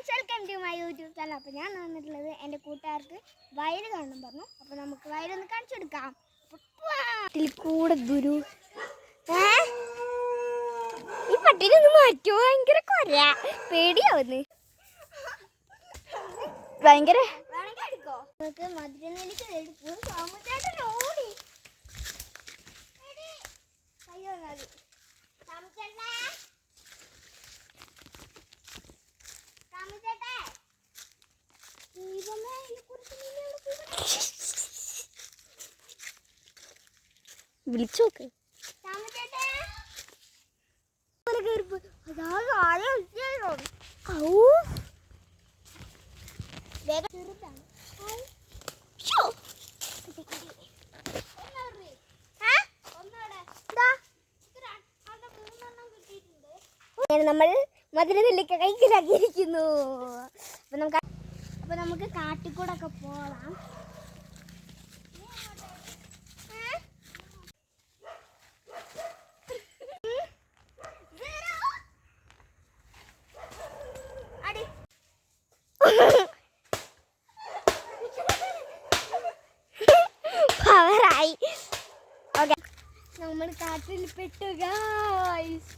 Welcome to my YouTube channel. അപ്പോൾ ഞാൻ വന്നിട്ടുള്ളത് എൻ്റെ കൂട്ടുകാർക്ക് വയൽ കാണണം പറഞ്ഞു. അപ്പോൾ നമുക്ക് വയലൊന്ന് കാണിച്ചു കൊടുക്കാം. ഇതിൽ കൂടെ ഗുരു ഈ പട്ടിനൊന്ന് മാറ്റുമോ? ഭയങ്കര കൊര, പേടിയാവുന്നു. ഭയങ്കര നമുക്ക് മധുരനെല്ലിക്ക് എടുക്കും. സാമുചേട്ടൻ ഓടി അയ്യോ സാമുചേട്ടനെ വിളിച്ചോക്ക്. നമ്മൾ മധുരനെല്ലിക്ക കൈക്കലാക്കിയിരിക്കുന്നു. അപ്പൊ നമുക്ക് കാട്ടിക്കൂടൊക്കെ പോകാം. പവറായി. ഓക്കെ, നമ്മൾ കാട്ടിൽ പെട്ടു ഗായ്സ്.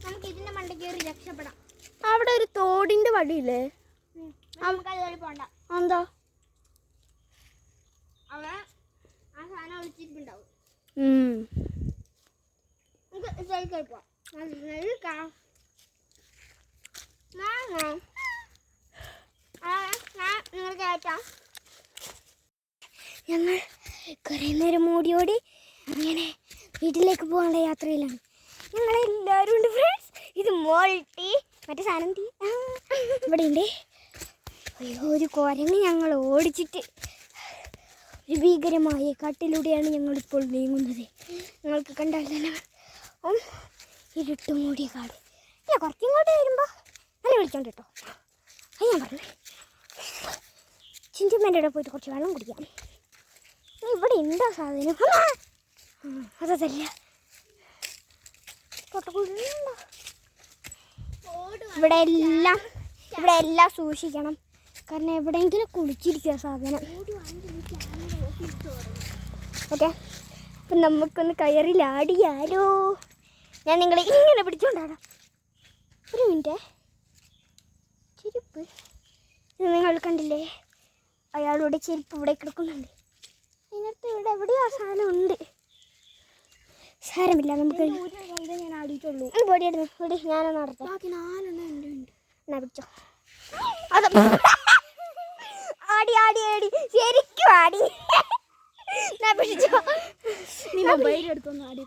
നമുക്ക് ഇതിന്റെ മണ്ട കയറി രക്ഷപ്പെടാം. അവിടെ ഒരു തോടിന്റെ വടിയില്ലേ? നമുക്ക് അതുവഴി പോണ്ട. എന്താ അവിടെ ആ സാധനം ഒളിച്ചിട്ടുണ്ടാവും. നമുക്ക് സൈക്കിൾ പോവാം. നിങ്ങൾ കേട്ടാം. ഞങ്ങൾ കുറേ നേരം ഓടി ഇങ്ങനെ വീട്ടിലേക്ക് പോകാനുള്ള യാത്രയിലാണ്. ഞങ്ങളെല്ലാവരും ഉണ്ട് ഫ്രണ്ട്സ്. ഇത് മോൾട്ടി മറ്റേ സാധനം ഇവിടെ ഉണ്ട്. അയ്യോ, ഒരു കുരങ്ങ് ഞങ്ങൾ ഓടിച്ചിട്ട് ഒരു ഭീകരമായ കാട്ടിലൂടെയാണ് ഞങ്ങളിപ്പോൾ നീങ്ങുന്നത്. നിങ്ങൾക്ക് കണ്ടാൽ തന്നെ ഇരുട്ട് മൂടിയ കാട്. ഞാൻ കുറച്ചിങ്ങോട്ട് വരുമ്പോൾ നല്ല വിളിച്ചോണ്ട് കേട്ടോ. അത് ഞാൻ പറഞ്ഞു ചിഞ്ചുമ്മേൻ്റെ ഇവിടെ പോയിട്ട് കുറച്ച് വെള്ളം കുടിക്കാം. ഇവിടെ ഉണ്ടോ സാധനം? അതല്ല ഇവിടെ എല്ലാം സൂക്ഷിക്കണം. കാരണം എവിടെയെങ്കിലും കുളിച്ചിരിക്കുക സാധനം. ഓക്കെ, അപ്പം നമുക്കൊന്ന് കയറിലാടിയാലോ? ഞാൻ നിങ്ങളെ ഇങ്ങനെ പിടിച്ചോണ്ടാടാം. ഒരു മിനിറ്റ്. ചെരുപ്പ് നിങ്ങൾ കണ്ടില്ലേ? അയാളുടെ ചെരുപ്പ് ഇവിടെ കിടക്കുന്നുണ്ട്. അതിനകത്ത് ഇവിടെ എവിടെയോ ആ സാധനം ഉണ്ട്. സാരമില്ല, നമുക്ക് ഞാൻ ആടിയിട്ടുള്ളൂ. പൊടിയായിരുന്നു ഇവിടെ. ഞാനൊന്ന് നടത്താം. ബാക്കി 4 എൻ്റെ ഉണ്ട്. എന്നാ പിടിച്ചോ. അത് ആടി ആടി ആടി ശരിക്കും ആടി. ഞാൻ പിടിച്ചോ. നീ മൊബൈൽ എടുത്തൊന്ന് ആടി.